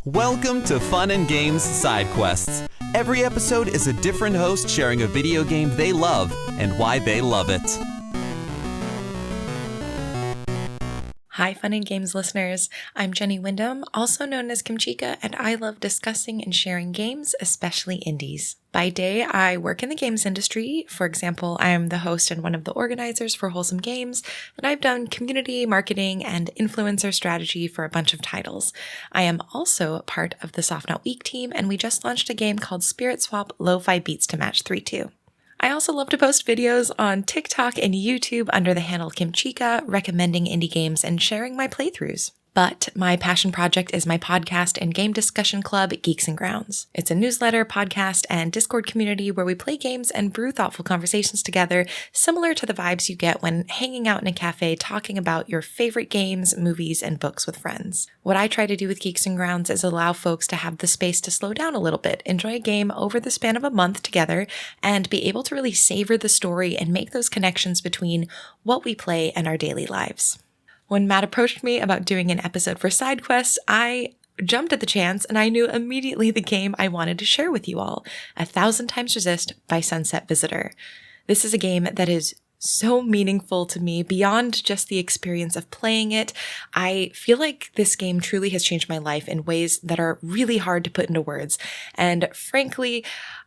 Welcome to Fun and Games Side Quests. Every episode is a different host sharing a video game they love and why they love it. Hi, Fun and Games listeners. I'm Jenny Windom, also known as Kimchika, and I love discussing and sharing games, especially indies. By day, I work in the games industry. For example, I am the host and one of the organizers for Wholesome Games, and I've done community marketing and influencer strategy for a bunch of titles. I am also part of the Soft Not Week team, and we just launched a game called Spirit Swap Lo-Fi Beats to Match 3-2. I also love to post videos on TikTok and YouTube under the handle Kimchika, recommending indie games and sharing my playthroughs. But my passion project is my podcast and game discussion club, Geeks and Grounds. It's a newsletter, podcast, and Discord community where we play games and brew thoughtful conversations together, similar to the vibes you get when hanging out in a cafe talking about your favorite games, movies, and books with friends. What I try to do with Geeks and Grounds is allow folks to have the space to slow down a little bit, enjoy a game over the span of a month together, and be able to really savor the story and make those connections between what we play and our daily lives. When Matt approached me about doing an episode for Side Quests, I jumped at the chance and I knew immediately the game I wanted to share with you all, 1000xRESIST by Sunset Visitor. This is a game that is so meaningful to me beyond just the experience of playing it. I feel like this game truly has changed my life in ways that are really hard to put into words. And frankly,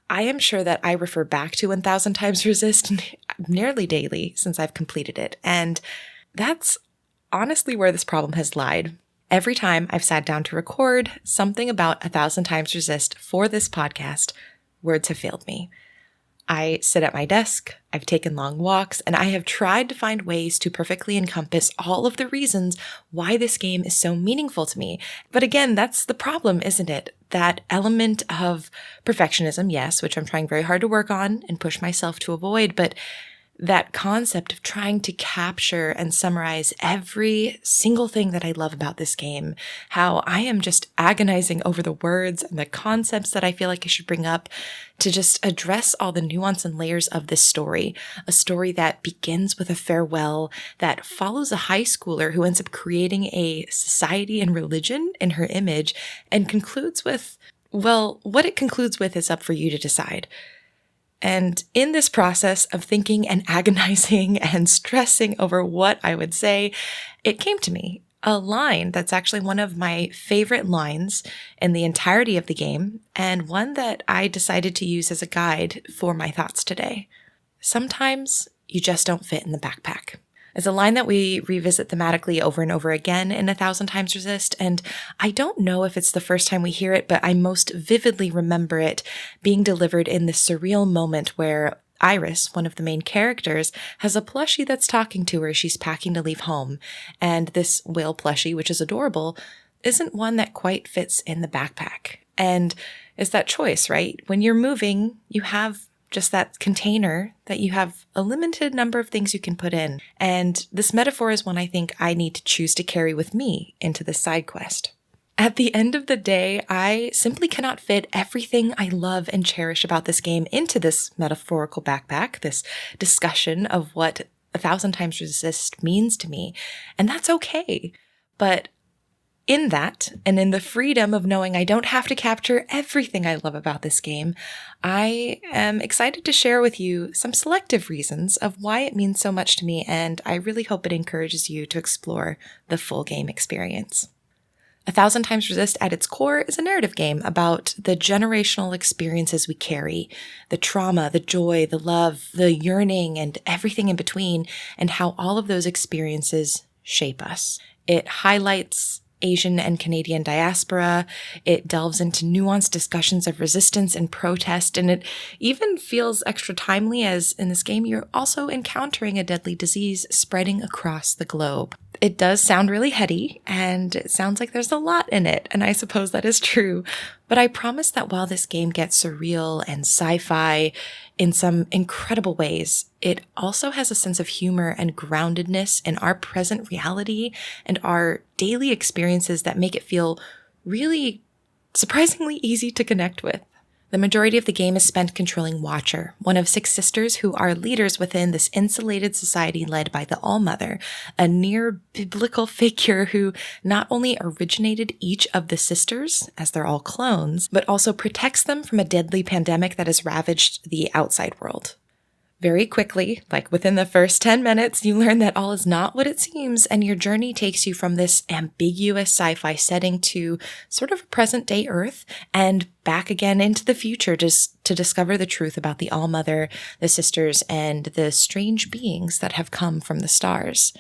I am sure that I refer back to 1000xRESIST nearly daily since I've completed it. And that's honestly where this problem has lied. Every time I've sat down to record something about 1000xRESIST for this podcast, words have failed me. I sit at my desk, I've taken long walks, and I have tried to find ways to perfectly encompass all of the reasons why this game is so meaningful to me. But again, that's the problem, isn't it? That element of perfectionism, yes, which I'm trying very hard to work on and push myself to avoid, but that concept of trying to capture and summarize every single thing that I love about this game, how I am just agonizing over the words and the concepts that I feel like I should bring up to just address all the nuance and layers of this story. A story that begins with a farewell, that follows a high schooler who ends up creating a society and religion in her image, and concludes with, well, what it concludes with is up for you to decide. And in this process of thinking and agonizing and stressing over what I would say, it came to me, a line that's actually one of my favorite lines in the entirety of the game, and one that I decided to use as a guide for my thoughts today. Sometimes you just don't fit in the backpack. It's a line that we revisit thematically over and over again in 1000xRESIST, and I don't know if it's the first time we hear it, but I most vividly remember it being delivered in this surreal moment where Iris, one of the main characters, has a plushie that's talking to her as she's packing to leave home, and this whale plushie, which is adorable, isn't one that quite fits in the backpack. And it's that choice, right? When you're moving, you have just that container that you have a limited number of things you can put in. And this metaphor is one I think I need to choose to carry with me into this side quest. At the end of the day, I simply cannot fit everything I love and cherish about this game into this metaphorical backpack, this discussion of what 1000xRESIST means to me. And that's okay. But in that, and in the freedom of knowing I don't have to capture everything I love about this game, I am excited to share with you some selective reasons of why it means so much to me, and I really hope it encourages you to explore the full game experience. 1000xRESIST at its core is a narrative game about the generational experiences we carry, the trauma, the joy, the love, the yearning, and everything in between, and how all of those experiences shape us. It highlights Asian and Canadian diaspora. It delves into nuanced discussions of resistance and protest, and it even feels extra timely as in this game you're also encountering a deadly disease spreading across the globe. It does sound really heady, and it sounds like there's a lot in it, and I suppose that is true. But I promise that while this game gets surreal and sci-fi in some incredible ways, it also has a sense of humor and groundedness in our present reality and our daily experiences that make it feel really surprisingly easy to connect with. The majority of the game is spent controlling Watcher, one of 6 sisters who are leaders within this insulated society led by the All-Mother, a near-biblical figure who not only originated each of the sisters, as they're all clones, but also protects them from a deadly pandemic that has ravaged the outside world. Very quickly, like within the first 10 minutes, you learn that all is not what it seems, and your journey takes you from this ambiguous sci-fi setting to sort of a present-day Earth and back again into the future just to discover the truth about the All-Mother, the sisters, and the strange beings that have come from the stars.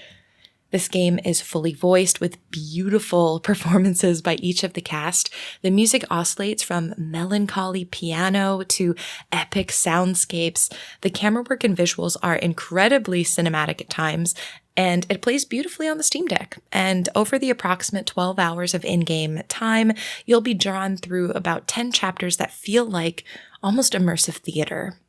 This game is fully voiced with beautiful performances by each of the cast. The music oscillates from melancholy piano to epic soundscapes. The camera work and visuals are incredibly cinematic at times, and it plays beautifully on the Steam Deck. And over the approximate 12 hours of in-game time, you'll be drawn through about 10 chapters that feel like almost immersive theater.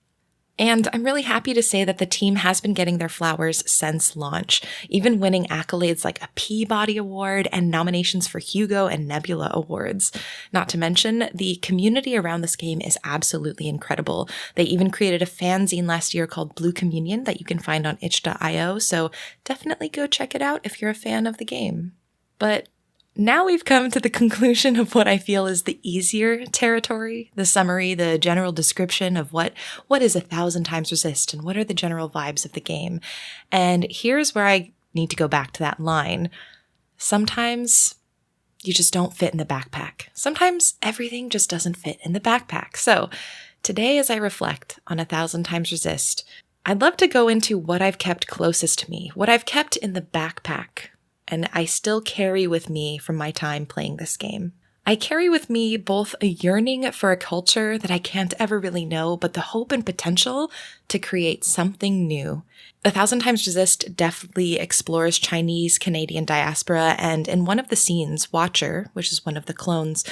And I'm really happy to say that the team has been getting their flowers since launch, even winning accolades like a Peabody Award and nominations for Hugo and Nebula Awards. Not to mention, the community around this game is absolutely incredible. They even created a fanzine last year called Blue Communion that you can find on itch.io, so definitely go check it out if you're a fan of the game. But now we've come to the conclusion of what I feel is the easier territory, the summary, the general description of what is 1000xRESIST and what are the general vibes of the game. And here's where I need to go back to that line. Sometimes you just don't fit in the backpack. Sometimes everything just doesn't fit in the backpack. So today, as I reflect on 1000xRESIST, I'd love to go into what I've kept closest to me, what I've kept in the backpack, and I still carry with me from my time playing this game. I carry with me both a yearning for a culture that I can't ever really know, but the hope and potential to create something new. 1000xRESIST definitely explores Chinese-Canadian diaspora, and in one of the scenes, Watcher, which is one of the clones,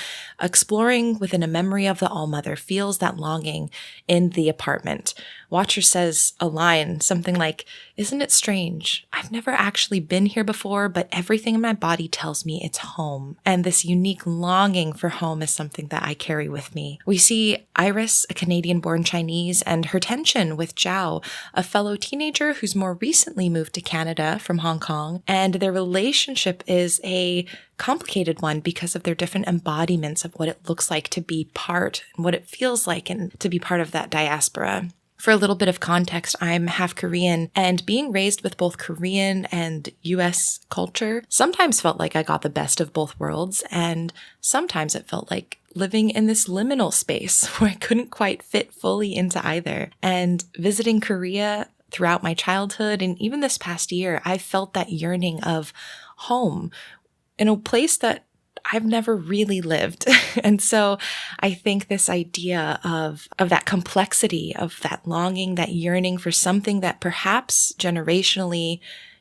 exploring within a memory of the All-Mother, feels that longing in the apartment. Watcher says a line, something like, "Isn't it strange? I've never actually been here before, but everything in my body tells me it's home." And this unique longing for home is something that I carry with me. We see Iris, a Canadian-born Chinese, and her tension with Zhao, a fellow teenager who's more recently moved to Canada from Hong Kong, and their relationship is a complicated one because of their different embodiments of what it looks like to be part and what it feels like and to be part of that diaspora. For a little bit of context, I'm half Korean, and being raised with both Korean and US culture sometimes felt like I got the best of both worlds, and sometimes it felt like living in this liminal space where I couldn't quite fit fully into either. And visiting Korea throughout my childhood and even this past year, I felt that yearning of home in a place that I've never really lived. And so I think this idea of that complexity, of that longing, that yearning for something that perhaps generationally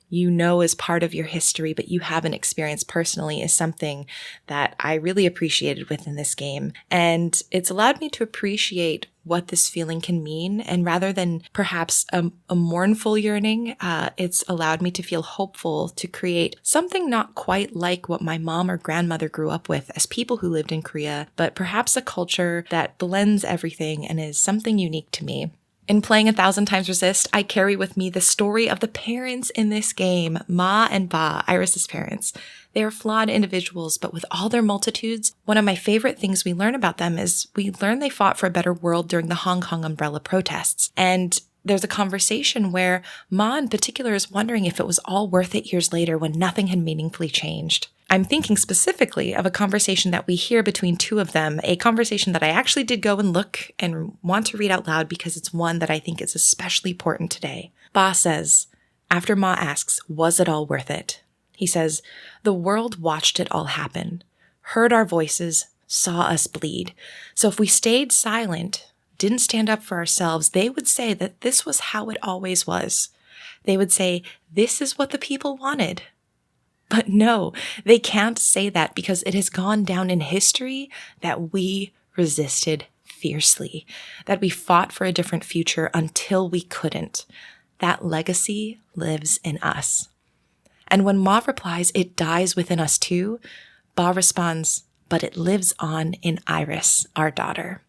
you know is part of your history, but you haven't experienced personally, is something that I really appreciated within this game. And it's allowed me to appreciate what this feeling can mean. And rather than perhaps a mournful yearning, it's allowed me to feel hopeful to create something not quite like what my mom or grandmother grew up with as people who lived in Korea, but perhaps a culture that blends everything and is something unique to me. In playing 1000xRESIST, I carry with me the story of the parents in this game, Ma and Ba, Iris's parents. They are flawed individuals, but with all their multitudes, one of my favorite things we learn about them is we learn they fought for a better world during the Hong Kong umbrella protests. And there's a conversation where Ma in particular is wondering if it was all worth it years later when nothing had meaningfully changed. I'm thinking specifically of a conversation that we hear between two of them, a conversation that I actually did go and look and want to read out loud because it's one that I think is especially important today. Ba says, after Ma asks, was it all worth it? He says, the world watched it all happen, heard our voices, saw us bleed. So if we stayed silent, didn't stand up for ourselves, they would say that this was how it always was. They would say, this is what the people wanted. But no, they can't say that because it has gone down in history that we resisted fiercely, that we fought for a different future until we couldn't. That legacy lives in us. And when Ma replies, it dies within us too, Ba responds, but it lives on in Iris, our daughter.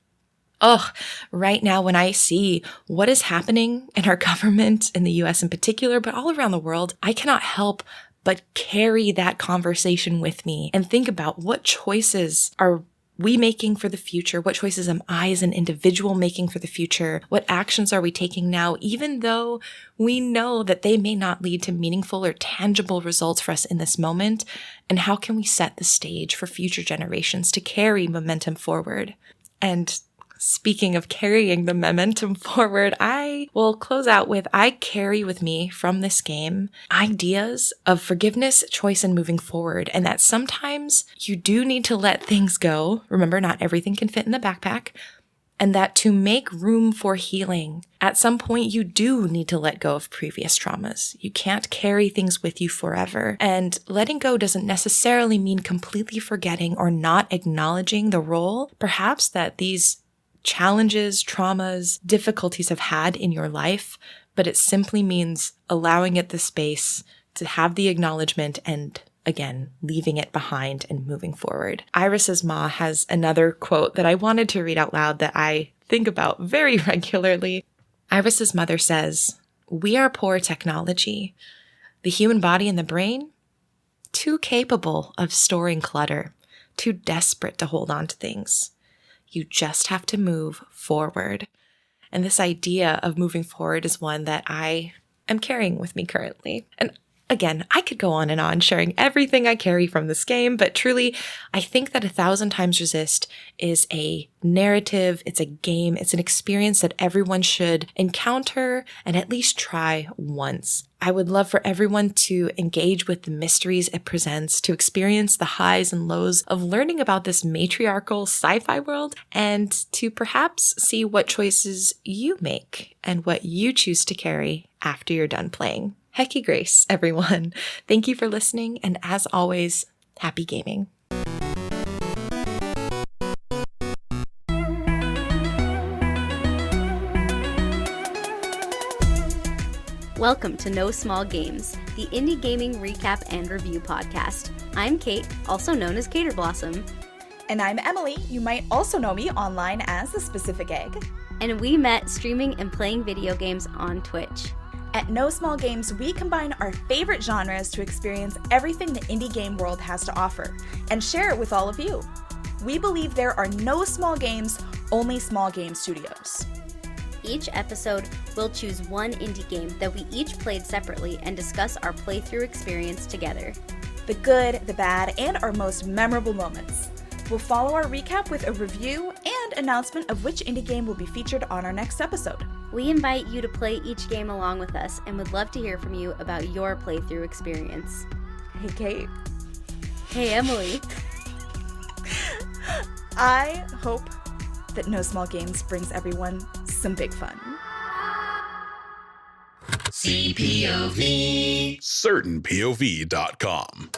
Right now when I see what is happening in our government, in the US in particular, but all around the world, I cannot help but carry that conversation with me and think about what choices are we making for the future? What choices am I as an individual making for the future? What actions are we taking now, even though we know that they may not lead to meaningful or tangible results for us in this moment? And how can we set the stage for future generations to carry momentum forward? And speaking of carrying the momentum forward, I will close out with I carry with me from this game ideas of forgiveness, choice, and moving forward. And that sometimes you do need to let things go. Remember, not everything can fit in the backpack. And that to make room for healing, at some point you do need to let go of previous traumas. You can't carry things with you forever. And letting go doesn't necessarily mean completely forgetting or not acknowledging the role, perhaps, that these challenges, traumas, difficulties have had in your life, but it simply means allowing it the space to have the acknowledgement and, again, leaving it behind and moving forward. Iris's ma has another quote that I wanted to read out loud that I think about very regularly. Iris's mother says, "We are poor technology. The human body and the brain, too capable of storing clutter, too desperate to hold on to things. You just have to move forward." And this idea of moving forward is one that I am carrying with me currently. And again, I could go on and on sharing everything I carry from this game, but truly, I think that 1000xRESIST is a narrative, it's a game, it's an experience that everyone should encounter and at least try once. I would love for everyone to engage with the mysteries it presents, to experience the highs and lows of learning about this matriarchal sci-fi world, and to perhaps see what choices you make and what you choose to carry after you're done playing. Hecky grace, everyone. Thank you for listening, and as always, happy gaming. Welcome to No Small Games, the indie gaming recap and review podcast. I'm Kate, also known as Cater Blossom. And I'm Emily. You might also know me online as The Specific Egg. And we met streaming and playing video games on Twitch. At No Small Games, we combine our favorite genres to experience everything the indie game world has to offer and share it with all of you. We believe there are no small games, only small game studios. Each episode, we'll choose one indie game that we each played separately and discuss our playthrough experience together. The good, the bad, and our most memorable moments. We'll follow our recap with a review and announcement of which indie game will be featured on our next episode. We invite you to play each game along with us and would love to hear from you about your playthrough experience. Hey, Kate. Hey, Emily. I hope that No Small Games brings everyone some big fun. CPOV. CertainPOV.com.